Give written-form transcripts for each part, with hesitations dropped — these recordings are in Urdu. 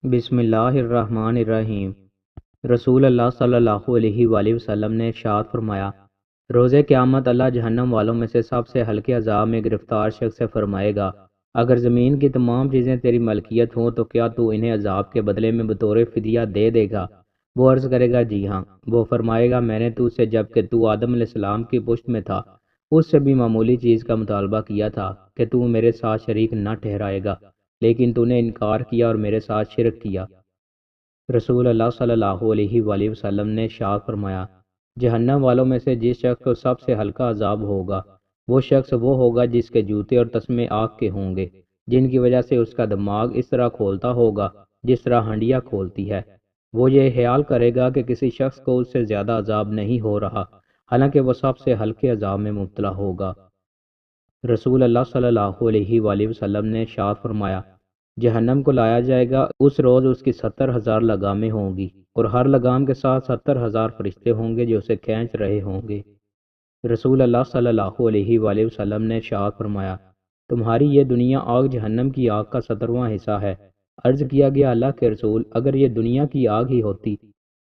بسم اللہ الرحمن الرحیم۔ رسول اللہ صلی اللہ علیہ وآلہ وسلم نے ارشاد فرمایا، روز قیامت اللہ جہنم والوں میں سے سب سے ہلکے عذاب میں گرفتار شخص سے فرمائے گا، اگر زمین کی تمام چیزیں تیری ملکیت ہوں تو کیا تو انہیں عذاب کے بدلے میں بطور فدیہ دے دے گا؟ وہ عرض کرے گا جی ہاں۔ وہ فرمائے گا میں نے تو سے جب کہ تو آدم علیہ السلام کی پشت میں تھا اس سے بھی معمولی چیز کا مطالبہ کیا تھا کہ تو میرے ساتھ شریک نہ ٹھہرائے گا، لیکن تو نے انکار کیا اور میرے ساتھ شرک کیا۔ رسول اللہ صلی اللہ علیہ وآلہ وسلم نے ارشاد فرمایا، جہنم والوں میں سے جس شخص کو سب سے ہلکا عذاب ہوگا وہ شخص وہ ہوگا جس کے جوتے اور تسمے آگ کے ہوں گے، جن کی وجہ سے اس کا دماغ اس طرح کھولتا ہوگا جس طرح ہنڈیا کھولتی ہے۔ وہ یہ خیال کرے گا کہ کسی شخص کو اس سے زیادہ عذاب نہیں ہو رہا، حالانکہ وہ سب سے ہلکے عذاب میں مبتلا ہوگا۔ رسول اللہ صلی اللہ علیہ وآلہ وسلم نے ارشاد فرمایا، جہنم کو لایا جائے گا، اس روز اس کی 70,000 لگامیں ہوں گی اور ہر لگام کے ساتھ 70,000 فرشتے ہوں گے جو اسے کھینچ رہے ہوں گے۔ رسول اللہ صلی اللہ علیہ وآلہ وسلم نے ارشاد فرمایا، تمہاری یہ دنیا آگ جہنم کی آگ کا 70واں حصہ ہے۔ عرض کیا گیا اللہ کے رسول، اگر یہ دنیا کی آگ ہی ہوتی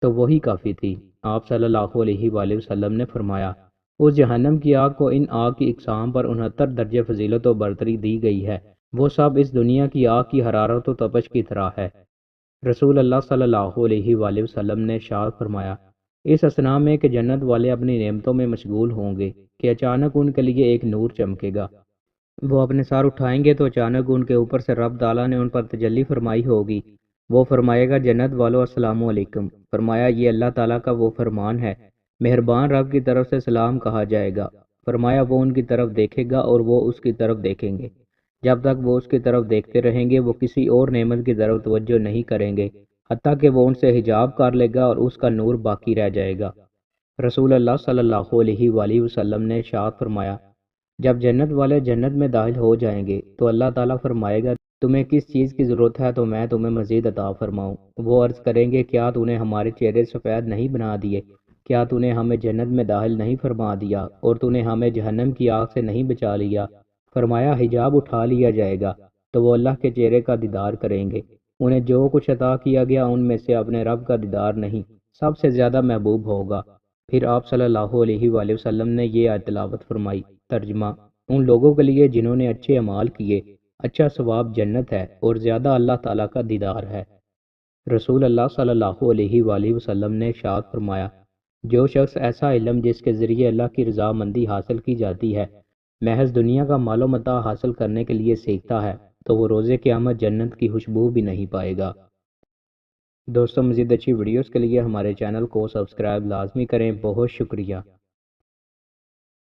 تو وہی کافی تھی۔ آپ صلی اللہ علیہ وآلہ وسلم نے فرمایا، اس جہنم کی آگ کو ان آگ کی اقسام پر 69 درجے فضیلت و برتری دی گئی ہے، وہ سب اس دنیا کی آگ کی حرارت و تپش کی طرح ہے۔ رسول اللہ صلی اللہ علیہ وآلہ وسلم نے ارشاد فرمایا، اس اثناء میں کہ جنت والے اپنی نعمتوں میں مشغول ہوں گے کہ اچانک ان کے لیے ایک نور چمکے گا۔ وہ اپنے سر اٹھائیں گے تو اچانک ان کے اوپر سے رب تعالیٰ نے ان پر تجلی فرمائی ہوگی۔ وہ فرمائے گا جنت والو السلام علیکم۔ فرمایا یہ اللہ تعالیٰ کا وہ فرمان ہے، مہربان رب کی طرف سے سلام کہا جائے گا۔ فرمایا وہ ان کی طرف دیکھے گا اور وہ اس کی طرف دیکھیں گے، جب تک وہ اس کی طرف دیکھتے رہیں گے وہ کسی اور نعمت کی طرف توجہ نہیں کریں گے، حتیٰ کہ وہ ان سے حجاب کر لے گا اور اس کا نور باقی رہ جائے گا۔ رسول اللہ صلی اللہ علیہ وآلہ وسلم نے ارشاد فرمایا، جب جنت والے جنت میں داخل ہو جائیں گے تو اللہ تعالیٰ فرمائے گا تمہیں کس چیز کی ضرورت ہے تو میں تمہیں مزید عطا فرماؤں۔ وہ عرض کریں گے کیا تو نے ہمارے چہرے سفید نہیں بنا دیے؟ کیا تو نے ہمیں جنت میں داخل نہیں فرما دیا اور تو نے ہمیں جہنم کی آگ سے نہیں بچا لیا؟ فرمایا حجاب اٹھا لیا جائے گا تو وہ اللہ کے چہرے کا دیدار کریں گے۔ انہیں جو کچھ عطا کیا گیا ان میں سے اپنے رب کا دیدار نہیں سب سے زیادہ محبوب ہوگا۔ پھر آپ صلی اللہ علیہ وآلہ وسلم نے یہ آیت تلاوت فرمائی۔ ترجمہ، ان لوگوں کے لیے جنہوں نے اچھے اعمال کیے اچھا ثواب جنت ہے اور زیادہ اللہ تعالیٰ کا دیدار ہے۔ رسول اللہ صلی اللہ علیہ وآلہ وسلم نے ارشاد فرمایا، جو شخص ایسا علم جس کے ذریعے اللہ کی رضا مندی حاصل کی جاتی ہے محض دنیا کا مال و متاع حاصل کرنے کے لیے سیکھتا ہے تو وہ روز قیامت جنت کی خوشبو بھی نہیں پائے گا۔ دوستوں مزید اچھی ویڈیوز کے لیے ہمارے چینل کو سبسکرائب لازمی کریں۔ بہت شکریہ۔